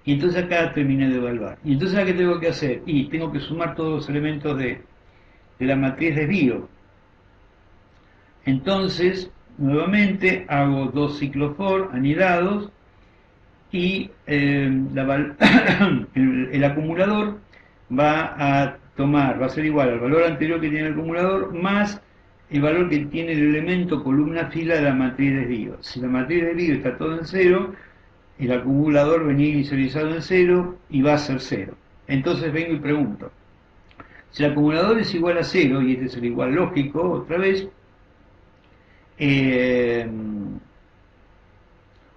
Y entonces acá terminé de evaluar. Y entonces ¿qué tengo que hacer? Y tengo que sumar todos los elementos de la matriz desvío. Entonces nuevamente hago dos ciclos for anidados, y el acumulador va a ser igual al valor anterior que tiene el acumulador más el valor que tiene el elemento columna fila de la matriz desvío. Si la matriz desvío está todo en 0, el acumulador venía inicializado en 0 y va a ser 0. Entonces vengo y pregunto, si el acumulador es igual a 0, y este es el igual lógico, otra vez,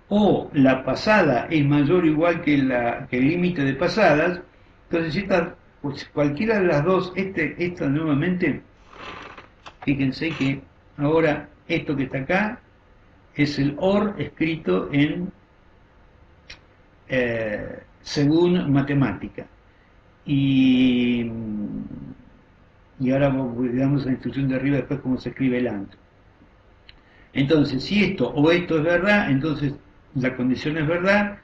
o la pasada es mayor o igual que el límite de pasadas, entonces pues cualquiera de las dos, esta nuevamente, fíjense que ahora esto que está acá es el OR escrito en según matemática, y ahora veamos la instrucción de arriba después cómo se escribe el AND. Entonces, si esto o esto es verdad, entonces la condición es verdad,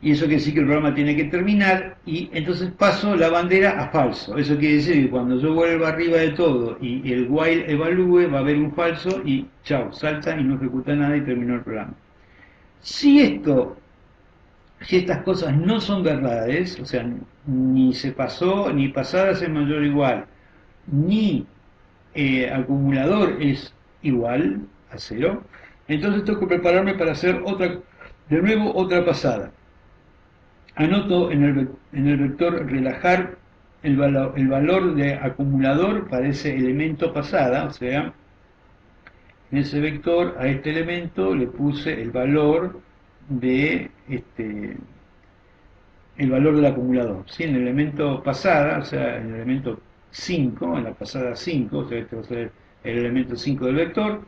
y eso quiere decir que el programa tiene que terminar, y entonces paso la bandera a falso. Eso quiere decir que cuando yo vuelva arriba de todo y el while evalúe, va a haber un falso y chao, salta y no ejecuta nada y terminó el programa. Si estas cosas no son verdades, o sea, ni se pasó, ni pasadas es mayor o igual, ni acumulador es igual a 0, entonces tengo que prepararme para hacer de nuevo otra pasada. Anoto en el vector relajar el valor de acumulador para ese elemento pasada, o sea, en ese vector a este elemento le puse el valor del acumulador. ¿Sí? En el elemento pasada, o sea, en el elemento 5, en la pasada 5, o sea, este va a ser el elemento 5 del vector.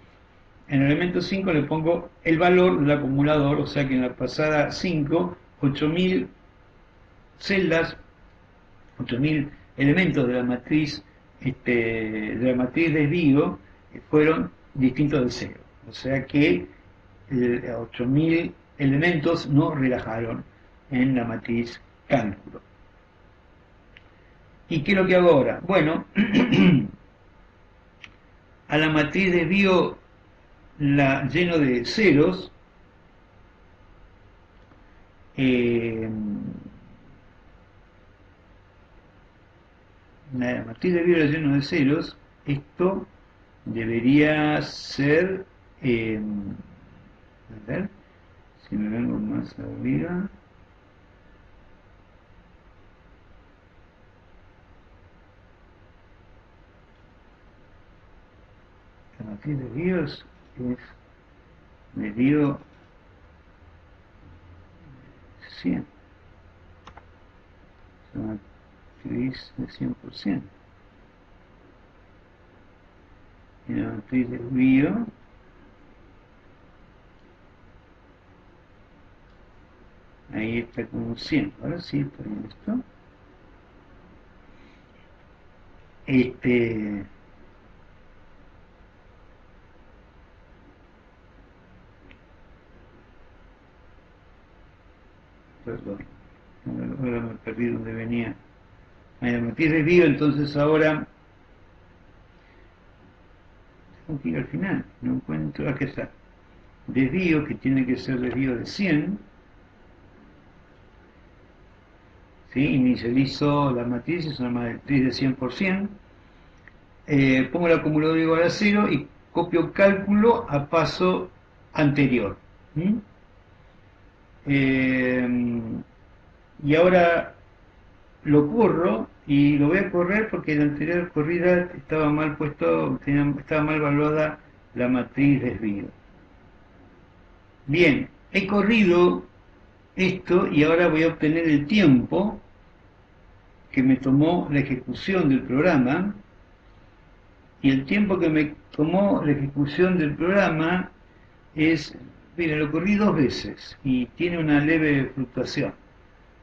En el elemento 5 le pongo el valor del acumulador, o sea que en la pasada 5, 8000 celdas, 8000 elementos de la matriz desvío fueron distintos de 0. O sea que 8000 elementos no relajaron en la matriz cálculo. ¿Y qué es lo que hago ahora? Bueno, a la matriz desvío la lleno de ceros. La matriz de Viola lleno de ceros, esto debería ser, a ver, si me vengo más arriba, la matriz de Dios es me dio 100, la matriz de 100%. Y la matriz de bio ahí está como 100. Ahora sí está bien esto. Perdón, ahora me perdí donde venía. La matriz de bio, entonces ahora tengo que ir al final, no encuentro, aquí está. Desvío, que tiene que ser desvío de 100. ¿Sí? Inicializo la matriz, es una matriz de 100%. Pongo el acumulador igual a 0 y copio cálculo a paso anterior. Y ahora lo corro y lo voy a correr porque en la anterior corrida estaba mal puesto, estaba mal evaluada la matriz desvío. Bien, he corrido esto y ahora voy a obtener el tiempo que me tomó la ejecución del programa, y el tiempo que me tomó la ejecución del programa es, mire, lo corrí 2 veces y tiene una leve fluctuación,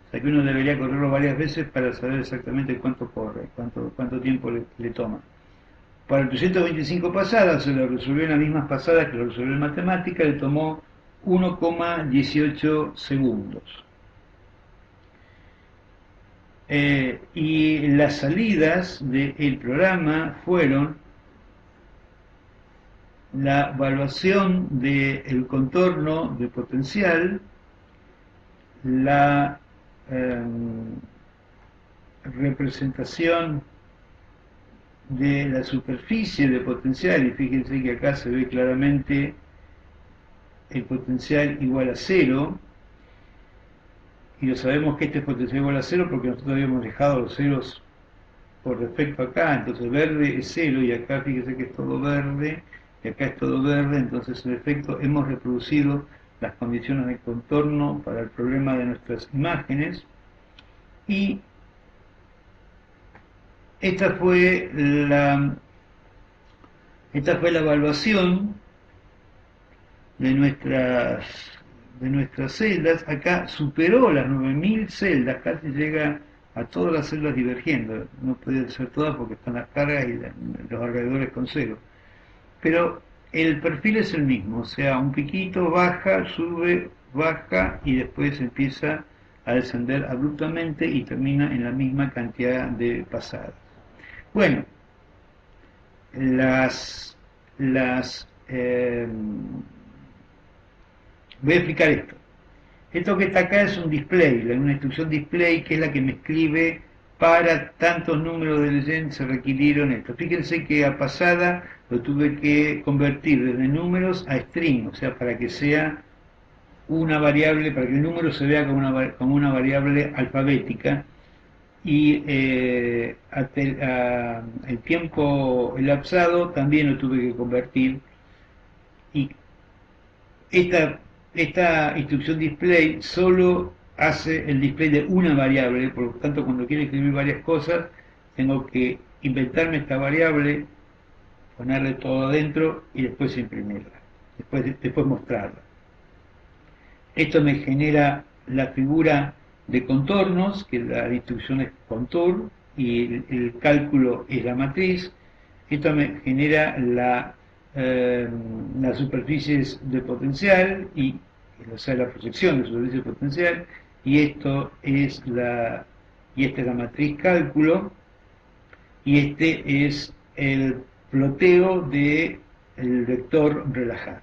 o sea que uno debería correrlo varias veces para saber exactamente cuánto corre, cuánto tiempo le toma. Para el 325 pasadas, se lo resolvió en las mismas pasadas que lo resolvió en matemática, le tomó 1,18 segundos. Y las salidas del programa fueron la evaluación del contorno de potencial, la representación de la superficie de potencial, y fíjense que acá se ve claramente el potencial igual a 0, y lo sabemos que este es potencial igual a 0 porque nosotros habíamos dejado los ceros por defecto acá, entonces verde es 0 y acá fíjense que es todo verde y acá es todo verde, entonces en efecto hemos reproducido las condiciones de contorno para el problema de nuestras imágenes, y esta fue la evaluación de nuestras celdas. Acá superó las 9000 celdas, casi llega a todas las celdas divergiendo, no puede ser todas porque están las cargas y los alrededores con 0, pero el perfil es el mismo, o sea, un piquito, baja, sube, baja y después empieza a descender abruptamente y termina en la misma cantidad de pasadas. Bueno, voy a explicar esto. Esto que está acá es un display, una instrucción display que es la que me escribe para tantos números de legend se requirieron esto. Fíjense que a pasada lo tuve que convertir desde números a string, o sea, para que sea una variable, para que el número se vea como una variable alfabética, y el tiempo elapsado también lo tuve que convertir, y esta instrucción display solo hace el display de una variable, por lo tanto cuando quiero escribir varias cosas tengo que inventarme esta variable, ponerle todo adentro y después imprimirla, después mostrarla. Esto me genera la figura de contornos, que la instrucción es contour y el cálculo es la matriz. Esto me genera las superficies de potencial, o sea, la proyección de superficie de potencial, y esta es la matriz cálculo, y este es el ploteo del vector relajar.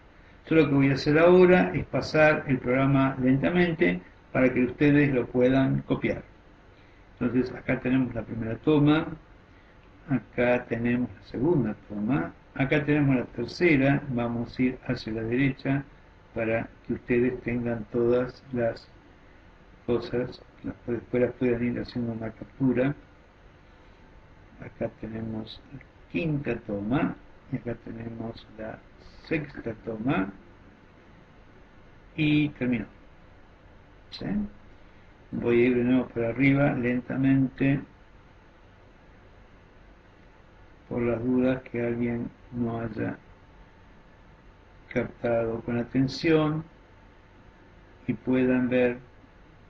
Yo lo que voy a hacer ahora es pasar el programa lentamente para que ustedes lo puedan copiar. Entonces acá tenemos la primera toma, acá tenemos la segunda toma, acá tenemos la tercera, vamos a ir hacia la derecha para que ustedes tengan todas las cosas, después las puedan ir haciendo una captura. Acá tenemos la quinta toma, y acá tenemos la sexta toma, y terminó. ¿Sí? Voy a ir de nuevo para arriba lentamente, por las dudas que alguien no haya captado con atención y puedan ver.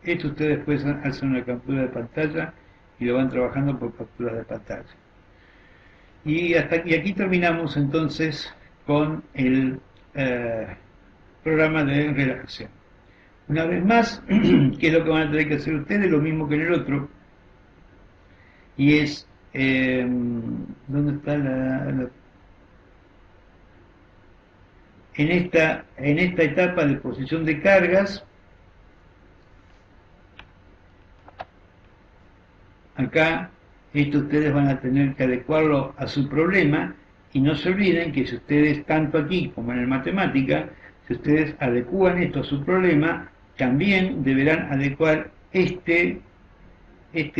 Esto ustedes después hacen una captura de pantalla y lo van trabajando por capturas de pantalla. Y aquí terminamos entonces con el programa de relajación. Una vez más, ¿qué es lo que van a tener que hacer ustedes? Lo mismo que en el otro, y es ¿dónde está en esta etapa de posición de cargas? Acá esto ustedes van a tener que adecuarlo a su problema, y no se olviden que si ustedes, tanto aquí como en el matemática, si ustedes adecúan esto a su problema, también deberán adecuar este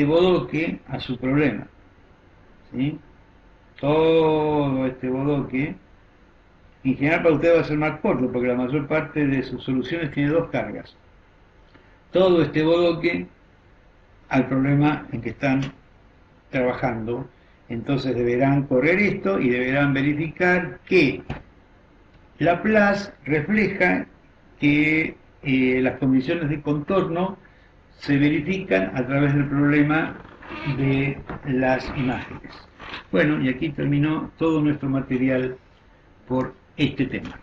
bodoque a su problema. ¿Sí? Todo este bodoque, en general para ustedes va a ser más corto, porque la mayor parte de sus soluciones tiene dos cargas. Todo este bodoque al problema en que están trabajando. Entonces deberán correr esto y deberán verificar que Laplace refleja que las condiciones de contorno se verifican a través del problema de las imágenes. Bueno, y aquí terminó todo nuestro material por este tema.